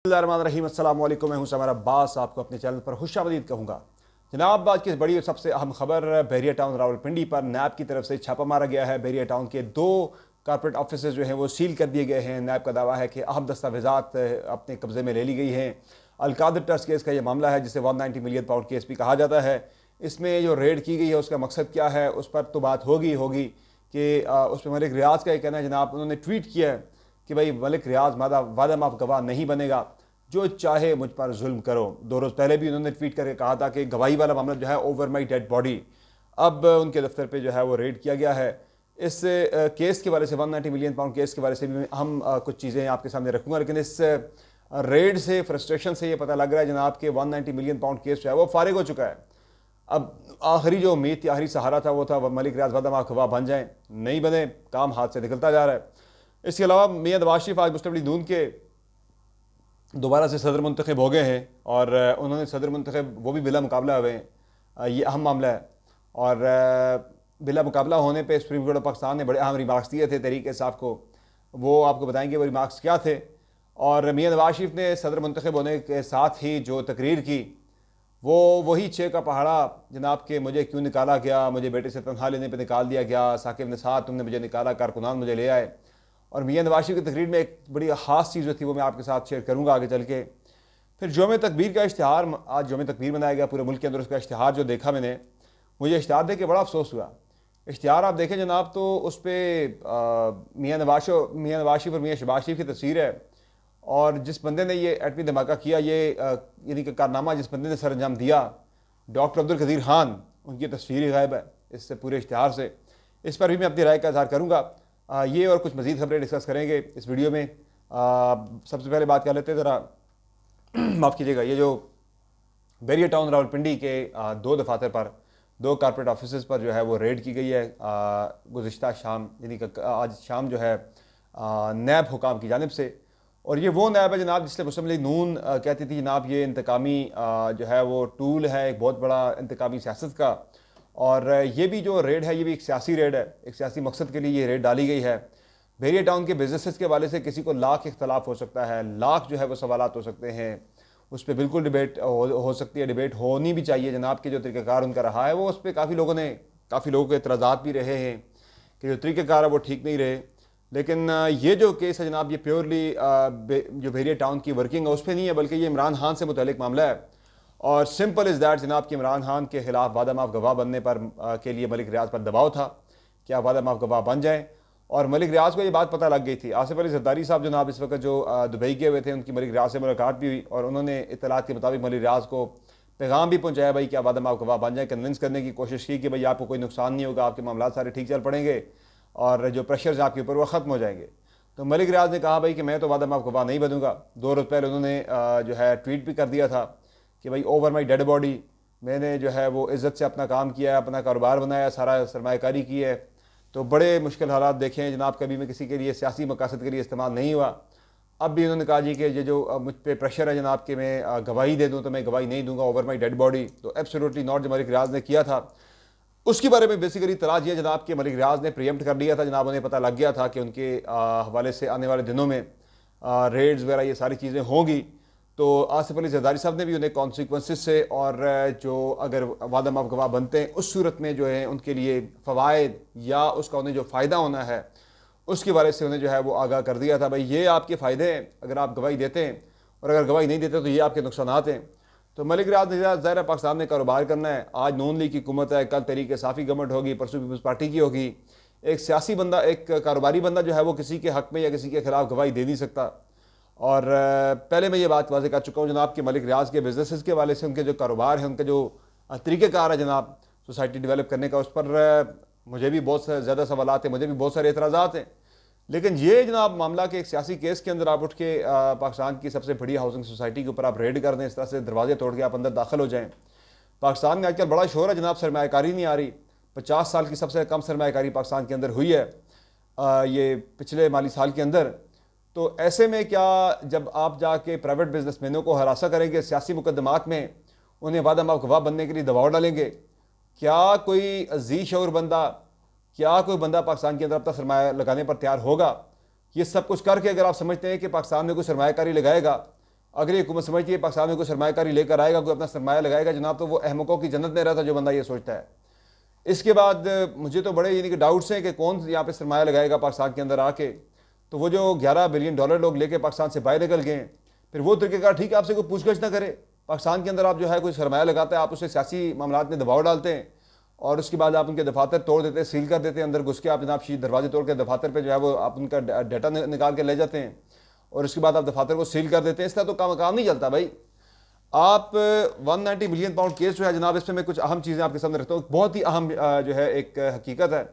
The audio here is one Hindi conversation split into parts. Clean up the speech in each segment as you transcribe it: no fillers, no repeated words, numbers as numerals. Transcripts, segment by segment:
रहीम अस्सलाम वालेकुम, मैं हूं समर अब्बास। आपको अपने चैनल पर खुशामदीद कहूँगा। जनाब, आज की बड़ी सबसे अहम खबर, बहरिया टाउन रावलपिंडी पर नैब की तरफ से छापा मारा गया है। बहरिया टाउन के 2 कॉर्पोरेट ऑफिस जो हैं वो सील कर दिए गए हैं। नैब का दावा है कि अहम दस्तावेजात अपने कब्जे में ले ली गई हैं। अलकादर ट्रस्ट केस का ये मामला है जिसे 190 मिलियन पाउंड केस भी कहा जाता है। इसमें जो रेड की गई है उसका मकसद क्या है, उस पर तो बात होगी कि उस पर मलिक रियाज का ये कहना है जनाब, उन्होंने ट्वीट किया है कि भाई मलिक रियाज वादा माफ गवाह नहीं बनेगा, जो चाहे मुझ पर जुल्म करो। 2 रोज़ पहले भी उन्होंने ट्वीट करके कहा था कि गवाही वाला मामला जो है ओवर माई डेड बॉडी। अब उनके दफ्तर पे जो है वो रेड किया गया है। इस केस के बारे से 190 मिलियन पाउंड केस के बारे से भी हम कुछ चीज़ें आपके सामने रखूँगा, लेकिन इस रेड से, फ्रस्ट्रेशन से ये पता लग रहा है जनाब कि 190 मिलियन पाउंड केस जो है वो फारिग हो चुका है। अब आखिरी जो उम्मीद थी, आखिरी सहारा था, वो था मलिक रियाज वादा माफ गवाह बन जाएँ। नहीं बने, काम हाथ से निकलता जा रहा है। इसके अलावा मियां नवाज शरीफ आज मुस्लिम लीग नून के दोबारा से सदर मुंतखब हो गए हैं और उन्होंने सदर मुंतखब वो भी बिला मुकाबला हुए हैं। ये अहम मामला है और बिला मुकाबला होने पे सुप्रीम कोर्ट ऑफ पाकिस्तान ने बड़े अहम रिमार्क्स दिए थे तहरीक इंसाफ को। वो आपको बताएंगे वो रिमार्क्स क्या थे। और मियां नवाज शरीफ ने सदर मुंतखब होने के साथ ही जो तकरीर की, वो वही 6 का पहाड़ा जनाब के मुझे क्यों निकाला गया, मुझे बेटे से तनख्वाह लेने पर निकाल दिया गया, साकिब निसार तुमने मुझे निकाला, कारकुनान मुझे ले आए। और मियां नवाज शरीफ की तकरीर में एक बड़ी ख़ास चीज़ जो थी वो मैं आपके साथ शेयर करूँगा आगे चल के। फिर यौम तकबीर का इश्तिहार, आज यौम तकबीर मनाया गया पूरे मुल्क के अंदर। उसका इश्तिहार जो देखा मैंने, मुझे इश्तिहार देख के बड़ा अफसोस हुआ। इश्तिहार आप देखें जनाब तो उस पर मियां नवाज शरीफ और मियां शहबाज शरीफ की तस्वीर है और जिस बंदे ने ये एटमी धमाका किया, ये यानी कि कारनामा जिस बंदे ने सर अंजाम दिया, डॉक्टर अब्दुल कदीर खान, उनकी तस्वीर ही गायब है इससे पूरे इश्तिहार से। इस पर भी मैं अपनी राय का इजहार करूँगा। ये और कुछ मज़ीद खबरें डिस्कस करेंगे इस वीडियो में। सबसे पहले बात कर लेते हैं ज़रा माफ़ कीजिएगा, ये जो बहरिया टाउन रावलपिंडी के 2 दफातर पर, 2 कॉर्पोरेट ऑफिस पर जो है वो रेड की गई है गुज़िश्ता शाम, यानी कि आज शाम जो है नैब हुकाम की जानिब से। और ये वो नैब है जनाब जिससे मुस्लिम लीग नून कहती थी जनाब ये इंतकामी जो है वो टूल है, एक बहुत बड़ा इंतकामी सियासत का। और ये भी जो रेड है ये भी एक सियासी रेड है, एक सियासी मकसद के लिए ये रेड डाली गई है। बहरिया टाउन के बिजनेसेस के वाले से किसी को लाख इख्तलाफ हो सकता है, लाख जो है वो सवालात हो सकते हैं, उस पर बिल्कुल डिबेट हो सकती है, डिबेट होनी भी चाहिए। जनाब के जो तरीक़ाकार उनका रहा है वो उस पर काफ़ी लोगों के एतराज़ात भी रहे हैं कि जो तरीक़ाकार है वो ठीक नहीं रहे। लेकिन ये जो केस है जनाब, ये प्योरली जो बहरिया टाउन की वर्किंग है उस पर नहीं है, बल्कि ये इमरान खान से मुतल्लिक मामला है। और सिंपल इज़ दैट जनाब कि इमरान खान के ख़िलाफ़ वादा माफ गवाह बनने पर के लिए मलिक रियाज पर दबाव था कि आप वादा माफ गवाह बन जाएँ। और मलिक रियाज को ये बात पता लग गई थी। आसिफ अली जरदारी साहब जनाब इस वक्त जो दुबई गए हुए थे, उनकी मलिक रियाज से मुलाकात भी हुई और उन्होंने इत्तलात के मुताबिक मलिक रियाज को पैगाम भी पहुँचाया भाई कि आप वादा माफ गवाह बन जाए। कन्विंस करने की कोशिश की कि भाई आपको कोई नुकसान नहीं होगा, आपके मामला सारे ठीक चल पड़ेंगे और जो प्रेशर्स आपके ऊपर वो ख़त्म हो जाएंगे। तो मलिक रियाज ने कहा भाई कि मैं तो वादा माफ गवाह नहीं बनूंगा। 2 रोज़ पहले उन्होंने जो है ट्वीट भी कर दिया था कि भाई ओवर माई डेड बॉडी, मैंने जो है वो इज़्ज़त से अपना काम किया है, अपना कारोबार बनाया, सारा सरमायाकारी की है। तो बड़े मुश्किल हालात देखे हैं जनाब, कभी मैं किसी के लिए सियासी मकासद के लिए इस्तेमाल नहीं हुआ। अब भी उन्होंने कहा जी कि ये जो मुझ पर प्रेशर है जनाब कि मैं गवाही दे दूँ, तो मैं गवाही नहीं दूंगा ओवर माई डेड बॉडी। तो एब्सोल्युटली नॉट, जो मलिक रियाज ने किया था उसके बारे में बेसिकली तलाश ये जनाब कि मलिक रियाज ने प्रीएम्प्ट कर लिया था जनाब। उन्हें पता लग गया था कि उनके हवाले से आने वाले दिनों में रेड्स वगैरह ये सारी चीज़ें होंगी। तो आसिफ अली जरदारी साहब ने भी उन्हें कॉन्सिक्वेंसेस से और जो अगर वादा माफ गवाह बनते हैं उस सूरत में जो है उनके लिए फ़वाइद या उसका उन्हें जो फ़ायदा होना है उसके बारे से उन्हें जो है वो आगाह कर दिया था। भाई ये आपके फ़ायदे हैं अगर आप गवाही देते हैं, और अगर गवाही नहीं देते तो ये आपके नुकसानात हैं। तो मलिक रियाज ने ज़ाहिर पाकिस्तान में कारोबार करना है। आज नून लीग की हुकूमत है, कल तहरीक इंसाफ़ी गवर्नमेंट होगी, परसों पीपल्स पार्टी की होगी। एक सियासी बंदा, एक कारोबारी बंदा जो है वो किसी के हक़ में या किसी के ख़िलाफ़ गवाही दे नहीं सकता। और पहले मैं ये बात वाज़ेह कर चुका हूँ जनाब कि मलिक रियाज के बिजनेस के वाले से उनके जो कारोबार है, उनके जो तरीक़ेकार है जनाब सोसाइटी डेवलप करने का, उस पर मुझे भी बहुत ज़्यादा सवालात हैं, मुझे भी बहुत सारे एतराज़ात हैं। लेकिन ये जनाब मामला के एक सियासी केस के अंदर आप उठ के पाकिस्तान की सबसे बड़ी हाउसिंग सोसाइटी के ऊपर आप रेड कर दें, इस तरह से दरवाजे तोड़ के आप अंदर दाखिल हो जाएं। पाकिस्तान में आजकल बड़ा शोर है जनाब, सरमायाकारी नहीं आ रही। 50 साल की सबसे कम सरमायाकारी पाकिस्तान के अंदर हुई है ये पिछले माली साल के अंदर। तो ऐसे में क्या जब आप जाके प्राइवेट बिजनेसमैनों को हरासा करेंगे, सियासी मुकदमात में उन्हें वादा माफ गवाह बनने के लिए दबाव डालेंगे, क्या कोई अजीज शऊर बंदा, क्या कोई बंदा पाकिस्तान के अंदर अब तक सरमाया लगाने पर तैयार होगा? ये सब कुछ करके अगर आप समझते हैं कि पाकिस्तान में कोई सरमायाकारी लगाएगा अगर ये हुकूमत समझती है पाकिस्तान में कोई सरमाकारी लेकर आएगा, कोई अपना सरमाया लगाएगा जनाब, तो वो अहमकों की जन्नत में रहता जो बंदा ये सोचता है। इसके बाद मुझे तो बड़े यानी कि डाउट्स हैं कि कौन यहाँ पे सरमाया लगाएगा पाकिस्तान के अंदर आके। तो वो जो $11 बिलियन लोग लेके पाकिस्तान से बाहर निकल गए, फिर वो तरीक़ेकार ठीक है, आपसे कोई पूछगछ ना करे। पाकिस्तान के अंदर आप जो है कोई सरमाया लगाता है, आप उसे सियासी मामलात में दबाव डालते हैं और उसके बाद आप उनके दफातर तोड़ देते हैं, सील कर देते हैं, अंदर घुस के आप जनाब दरवाजे तोड़ के दफातर पे जो है वो आप उनका डाटा निकाल के ले जाते हैं और उसके बाद आप दफातर को सील कर देते हैं। इस तरह तो काम नहीं चलता भाई। आप 190 मिलियन पाउंड केस जो है जनाब, इसमें मैं कुछ अहम चीज़ें आपके सामने रखता हूँ। बहुत ही अहम जो है एक हकीकत है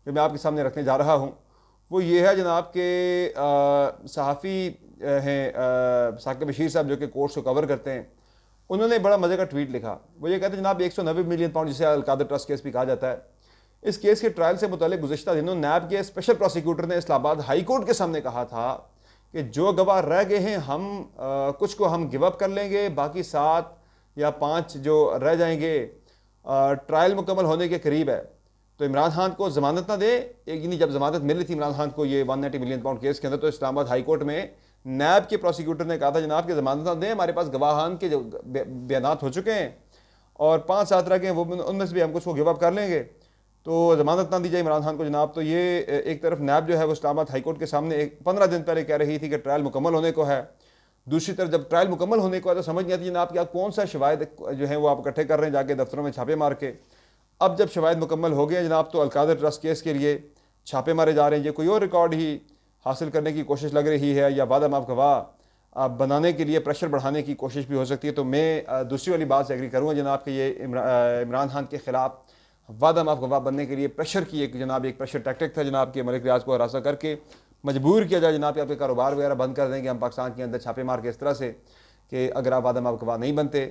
जो मैं आपके सामने रखने जा रहा हूँ, वो ये है जनाब के सहाफ़ी हैं साकिब बशीर साहब जो कि कोर्ट्स को कवर करते हैं। उन्होंने बड़ा मज़े का ट्वीट लिखा। वो ये कहते हैं जनाब 190 मिलियन पाउंड जिसे अलकादर ट्रस्ट केस भी कहा जाता है, इस केस के ट्रायल से मुताल्लिक गुज़श्ता दिनों नैब के स्पेशल प्रोसिक्यूटर ने इस्लामाबाद हाई कोर्ट के सामने कहा था कि जो गवाह रह गए हैं हम कुछ को हम गिव अप कर लेंगे, बाकी 7 या 5 जो रह जाएंगे ट्रायल मुकम्मल होने के करीब है, तो इमरान खान को ज़मानत ना दे। एक जब ज़मानत मिली थी इमरान खान को ये 190 मिलियन पाउंड केस के अंदर, तो इस्लामाबाद हाई कोर्ट में नैब के प्रोसिक्यूटर ने कहा था जनाब कि ज़मानत ना दें, हमारे पास गवाहान के जो बयानात हो चुके हैं और 5-7 रह गए, वो उनमें से भी हम कुछ को गिव अप कर लेंगे, तो ज़मानत ना दी जाए इमरान खान को जनाब। तो ये एक तरफ नैब जो है वो इस्लामाबाद हाई कोर्ट के सामने 15 दिन पहले कह रही थी कि ट्रायल मुकम्मल होने को है। दूसरी तरफ जब ट्रायल मुकम्मल होने को है तो समझ नहीं आती जनाब कि आप कौन सा शवाहिद जो है वो आप इकट्ठे कर रहे हैं जाके दफ्तरों में छापे मार के। अब जब शवाहिद मुकम्मल हो गए जनाब, तो अलकादर ट्रस्ट केस के लिए छापे मारे जा रहे हैं। ये कोई और रिकॉर्ड ही हासिल करने की कोशिश लग रही है या वादा माफ गवाह बनाने के लिए प्रेशर बढ़ाने की कोशिश भी हो सकती है। तो मैं दूसरी वाली बात से एग्री करूँगा जनाब कि ये इमरान खान के ख़िलाफ़ वादा माफ गवाह बनने के लिए प्रेशर की एक जनाब एक प्रेशर टैक्टिक था जनाब के मलिक रियाज को हरासा करके मजबूर किया जाए जनाब कि आपके कारोबार वगैरह बंद कर देंगे हम पाकिस्तान के अंदर छापे मार के, इस तरह से कि अगर आप वादा माफ गवाह नहीं बनते।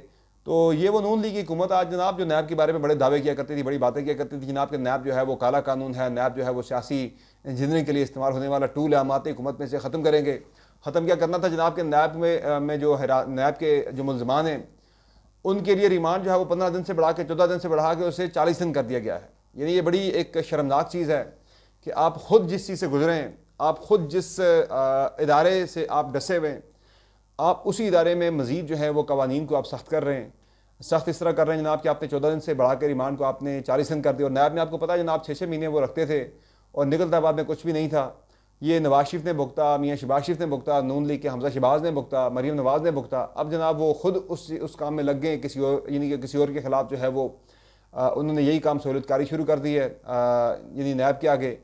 तो ये वो नून लीग की हुकूमत आज जनाब जो नैब के बारे में बड़े दावे किया करती थी, बड़ी बातें किया करती थी जनाब कि नैब जो है वो काला कानून है, नैब जो है वो सियासी इंजीनियरिंग के लिए इस्तेमाल होने वाला टूल है, हम आते हुकूमत में से ख़त्म करेंगे। ख़त्म क्या करना था जनाब के नैब में जो नैब के जो मुलजमान हैं उनके लिए रिमांड जो है वो 15 दिन से बढ़ा के 14 दिन से बढ़ा के उसे 40 दिन कर दिया गया है। यानी ये बड़ी एक शर्मनाक चीज़ है कि आप ख़ुद जिस चीज़ से गुजरें, आप ख़ुद जिस इदारे से आप डसे हुए हैं, आप उसी इदारे में मज़ीद जो है वो कवानीन को आप सख्त कर रहे हैं। सख्त इस तरह कर रहे हैं जनाब कि आपने 14 दिन से बढ़ा के रिमांड को आपने 40 दिन कर दिया। और नैब में आपको पता है जनाब 6-6 महीने वो रखते थे और निकलता बाद में कुछ भी नहीं था। ये नवाज शरीफ ने भुगता, मियाँ शहबाज शरीफ ने भुगता, नून लीग के हमजा शहबाज ने भुगता, मरीम नवाज़ ने भुगता। अब जनाब वो खुद उस काम में लग गए किसी और, यानी कि किसी और के ख़िलाफ़ जो है वो उन्होंने यही काम सहूलतकारी शुरू कर दी है यानी नैब के आगे।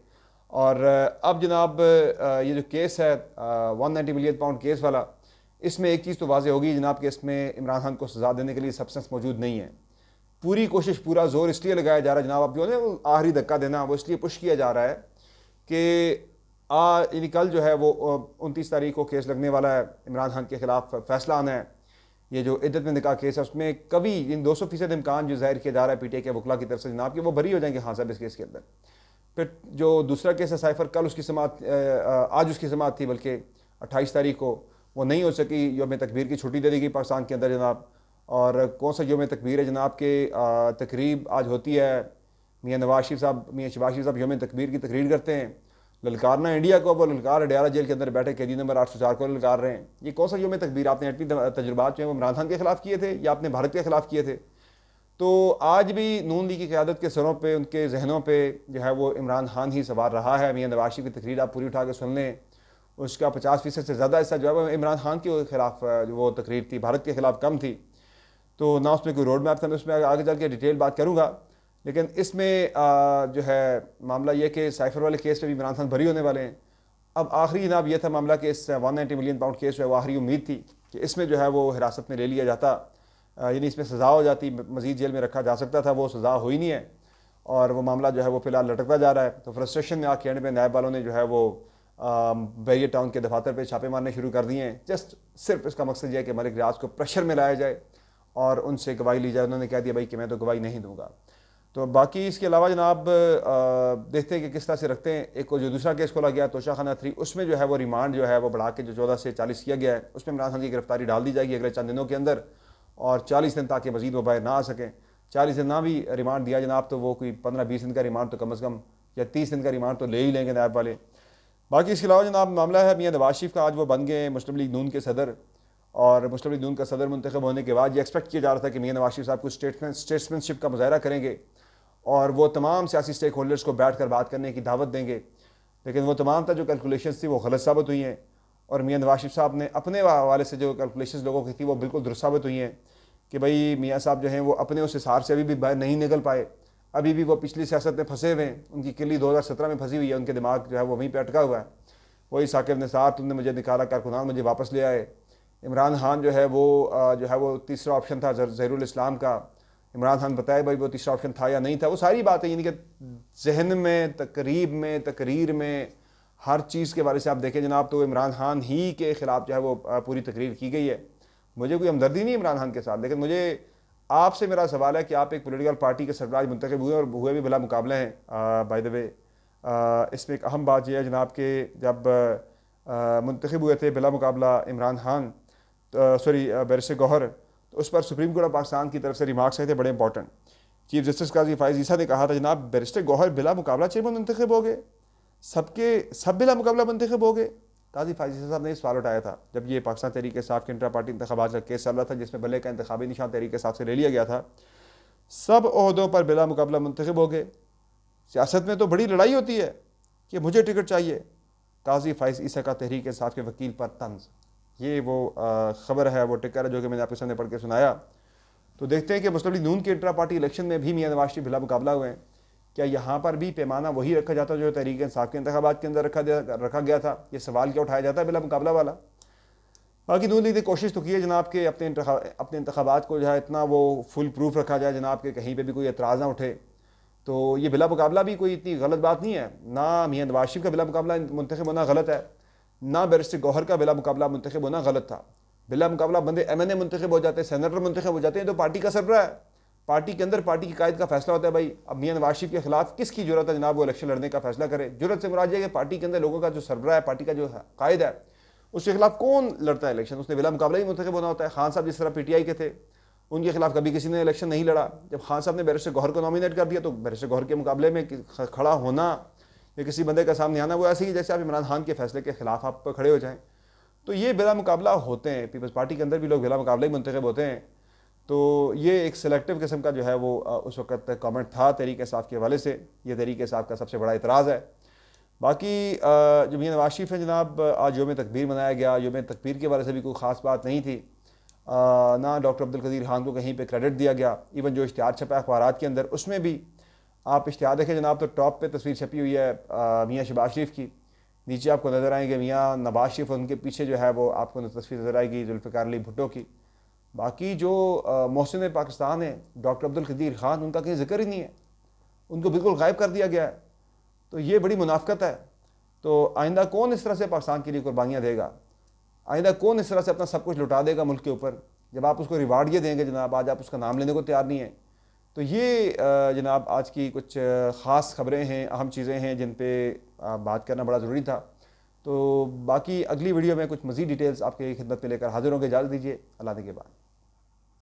और अब जनाब ये जो केस है 190 मिलियन पाउंड केस वाला, इसमें एक चीज़ तो वाज़ेह होगी जनाब कि इसमें इमरान खान को सज़ा देने के लिए सब्सटेंस मौजूद नहीं है। पूरी कोशिश, पूरा जोर इसलिए लगाया जा रहा है जनाब, आप जो है वो आखिरी धक्का देना वो इसलिए पुश किया जा रहा है कि यानी कल जो है वो 29 तारीख को केस लगने वाला है, इमरान खान के ख़िलाफ़ फैसला आना है। ये जो इद्दत में निकाह केस है उसमें कभी इन 200% इम्कान जो ज़ाहिर किया जा रहा है पीटीआई के वकला की तरफ से जनाब कि वो बरी हो जाएंगे खान साहब इस केस के अंदर। फिर जो दूसरा केस है साइफर, कल उसकी समाअत आज उसकी समाअत थी बल्कि 28 तारीख को, वो नहीं हो सकी। योम तकबीर की छुट्टी दे दी गई पाकिस्तान के अंदर जनाब। और कौन सा योम तकबीर है जनाब के तकरीब आज होती है, मियाँ नवाज शरीफ साहब, मियाँ शहबाज शरीफ साहब योम तकबीर की तकरीर करते हैं। ललकारना इंडिया को, वो ललकार अडयाला जेल के अंदर बैठे कैदी नंबर 804 को ललकार रहे हैं। ये कौन सा योम तकबीर? आपने एटमी तजुर्बात जो है वो इमरान खान के ख़िलाफ़ किए थे या आपने भारत के ख़िलाफ़ किए थे? तो आज भी नून लीग की क़यादत के सरों पे, उनके जहनों पे जो है वो इमरान खान ही सवार रहा है। मियाँ नवाज शरीफ की तकरीर आप पूरी उठा के सुन लें, उसका 50% से ज़्यादा हिस्सा जो है इमरान खान के ख़िलाफ़ वो तकरीर थी, भारत के ख़िलाफ़ कम थी। तो ना उसमें कोई रोड मैप था, मैं उसमें आगे चल के डिटेल बात करूँगा। लेकिन इसमें जो है मामला ये कि साइफर वाले केस पे भी इमरान खान बरी होने वाले हैं। अब आखिरी जनाब ये था मामला कि इस 190 मिलियन पाउंड केस जो है वो आखिरी उम्मीद थी कि इसमें जो है वो हिरासत में ले लिया जाता, यानी इसमें सज़ा हो जाती, मज़ीद जेल में रखा जा सकता था। वो सज़ा हुई नहीं है और वो मामला जो है वो फ़िलहाल लटकता जा रहा है। तो फ्रस्ट्रेशन में आके एंड में नायब वालों ने जो है वो बैरियर टाउन के दफातर पे छापे मारने शुरू कर दिए हैं। जस्ट सिर्फ इसका मकसद यह है कि मलिक रियाज को प्रेशर में लाया जाए और उनसे गवाही ली जाए। उन्होंने कह दिया भाई कि मैं तो गवाही नहीं दूंगा। तो बाकी इसके अलावा जनाब देखते हैं कि किस तरह से रखते हैं। एक जो दूसरा केस खोला गया तोशाखाना 3, उसमें जो है वो रिमांड जो है वो बढ़ा के जो 14 से 40 किया गया है, उसमें इमरान खान की गिरफ्तारी डाल दी जाएगी अगले चंद दिनों के अंदर और 40 दिन ताकि मजीद वो बाहर ना आ सकें। 40 दिन ना भी रिमांड दिया जनाब तो वो कोई 15-20 दिन का रिमांड तो कम अज़ कम या 30 दिन का रिमांड तो ले ही लेंगे नायब वाले। बाकी इसके अलावा जनाब मामला है मियाँ नवाज शरीफ का, आज वो बन गए मुस्लिम लीग नून के सदर और मुस्लिम लीग नून का सदर मुंतखब होने के बाद ये एक्सपेक्ट किया जा रहा था कि मियां नवाज शरीफ साहब कुछ स्टेट्समैनशिप का मुजाहरा करेंगे और वो तमाम सियासी स्टेक होल्डर्स को बैठ कर बात करने की दावत देंगे, लेकिन वो तमाम जो कैलकुलेशंस थी वो गलत साबित हुई हैं और मियां नवाज शरीफ साहब ने अपने हवाले से जो कैलकुलेशंस लोगों की थी वो बिल्कुल दुरुस्त साबित हुई हैं कि भाई मियां साहब जो हैं वो अपने उस हिसाब से अभी भी बाहर नहीं निकल पाए, अभी भी वो पिछली सियासत में फंसे हुए हैं, उनकी किली 2017 में फंसी हुई है, उनके दिमाग जो है वो वहीं पर अटका हुआ है। वही साकिब निसार तुमने मुझे निकाला, कारकुनान मुझे वापस ले आए। इमरान खान जो है वो तीसरा ऑप्शन था ज़हीरुल इस्लाम का। इमरान खान बताए भाई वो तीसरा ऑप्शन था या नहीं था, वो सारी बातें यानी कि जहन में, तकरीब में, तकरीर में, हर चीज़ के बारे से आप देखें जनाब तो इमरान खान ही के ख़िलाफ़ जो है वो पूरी तकरीर की गई है। मुझे कोई हमदर्दी नहीं इमरान खान के साथ, लेकिन मुझे आपसे मेरा सवाल है कि आप एक पॉलिटिकल पार्टी के सरबराह मुंतखब हुए और हुए भी भला मुकाबले हैं। बाय द वे इसमें एक अहम बात यह है जनाब के जब मुंतखब हुए थे बिला मुकाबला इमरान खान, बैरिस्टर गौहर, तो उस पर सुप्रीम कोर्ट ऑफ पाकिस्तान की तरफ से रिमार्क्स आए थे बड़े इंपॉर्टेंट। चीफ जस्टिस काजी फायज़ ईसा ने कहा था जनाब बैरिस्टर गौहर बिला मुकाबला चेयरमैन मुंतखब हो गए, सब बिला मुकाबला मुंतखब हो गए। काजी फायज़ ईसा साहब ने सवाल उठाया था जब ये पाकिस्तान तहरीक इंसाफ के इंट्रा पार्टी इंतखाबात का केस चल रहा था जिसमें बल्ले का इंतखाबी निशान तहरीक इंसाफ से ले लिया गया था, सब ओहदों पर बिला मुकाबला मुंतखब हो गए। सियासत में तो बड़ी लड़ाई होती है कि मुझे टिकट चाहिए। काजी फायज़ ईसा का तहरीक इंसाफ के वकील पर तंज, ये वो ख़बर है, वो टिकर है जो कि मैंने आपके सामने पढ़ के सुनाया। तो देखते हैं कि मुस्लिम लीग नून के इंट्रा पार्टी इलेक्शन में भी मियां नवाज शरीफ बिला मुकाबला हुए हैं। क्या यहाँ पर भी पैमाना वही रखा जाता जो तहरीक इंसाफ के इंतखाबात के अंदर रखा गया था? ये सवाल क्या उठाया जाता है बिला मुकाबला वाला? बाकी नून लीग ने कोशिश तो की है जनाब के अपने इंतखाबात को जो है इतना वो फुल प्रूफ रखा जाए जनाब के कहीं पर भी कोई एतराज़ ना उठे। तो ये बिला मुकाबला भी कोई इतनी गलत बात नहीं है, ना मियां नवाज शरीफ का बिला मुकाबला मुंतखब होना गलत है, ना बैरिस्टर गौहर का बिला मुकाबला मुंतखब होना गलत था। बिला मुकाबला बंदे MNA मुंतखब हो जाते हैं, सेनेटर मुंतखब हो जाते हैं, तो पार्टी का सरबराह है, पार्टी के अंदर पार्टी की कायद का फैसला होता है। भाई अब मियां नवाज शरीफ के खिलाफ किसकी जरूरत है जनाब वो इलेक्शन लड़ने का फैसला करे? जरूरत से मुराद है कि पार्टी के अंदर लोगों का जो सरबराह है, पार्टी का जो कायद है, उसके खिलाफ कौन लड़ता है इलेक्शन? उसने बिला मुकाबला ही मुंतखब होना होता है। खान साहब जिस तरह PTI के थे, उनके खिलाफ कभी किसी ने इलेक्शन नहीं लड़ा। जब खान साहब ने बैरिस्टर गौहर को नॉमिनेट कर दिया तो बैरिस्टर गौहर के मुकाबले में खड़ा होना या किसी बंदे का सामने आना वो ऐसे ही जैसे आप इमरान खान के फैसले के खिलाफ आप खड़े हो जाएं। तो ये बिला मुकाबला होते हैं, पीपल्स पार्टी के अंदर भी लोग बिला मुकाबला ही मुंतखब होते हैं। तो ये एक सिलेक्टिव किस्म का जो है वो उस वक्त कमेंट था तहरीक इंसाफ के हवाले से। ये तहरीक इंसाफ का सबसे बड़ा इतराज़ है। बाकी जो मियां नवाज शरीफ है जनाब, आज योम तकबीर मनाया गया। योम तकबीर के बारे से भी कोई ख़ास बात नहीं थी, ना डॉक्टर अब्दुल कदीर खान को कहीं पे क्रेडिट दिया गया। इवन जो इश्तिहार छपा अखबारात के अंदर उसमें भी आप इश्तिहार देखें जनाब तो टॉप पे तस्वीर छपी हुई है मियां शहबाज शरीफ की, नीचे आपको नज़र आएंगे मियां नवाज शरीफ, उनके पीछे जो है वो आपको तस्वीर नज़र आएगी जुल्फ़िकार अली भुट्टो की। बाकी जो मोहसिन पाकिस्तान है डॉक्टर अब्दुल कदीर खान, उनका कहीं जिक्र ही नहीं है, उनको बिल्कुल गायब कर दिया गया है। तो ये बड़ी मुनाफ़िकत है। तो आइंदा कौन इस तरह से पाकिस्तान के लिए कुर्बानियाँ देगा? आइंदा कौन इस तरह से अपना सब कुछ लुटा देगा मुल्क के ऊपर जब आप उसको रिवार्ड ये देंगे जनाब? आज आप उसका नाम लेने को तैयार नहीं है। तो ये जनाब आज की कुछ ख़ास ख़बरें हैं, अहम चीज़ें हैं जिन पे बात करना बड़ा ज़रूरी था। तो बाकी अगली वीडियो में कुछ मज़ीद डिटेल्स आपके खिदमत में लेकर हाजिर होंगे। इजाज़त दीजिए, अल्लाह के बाद।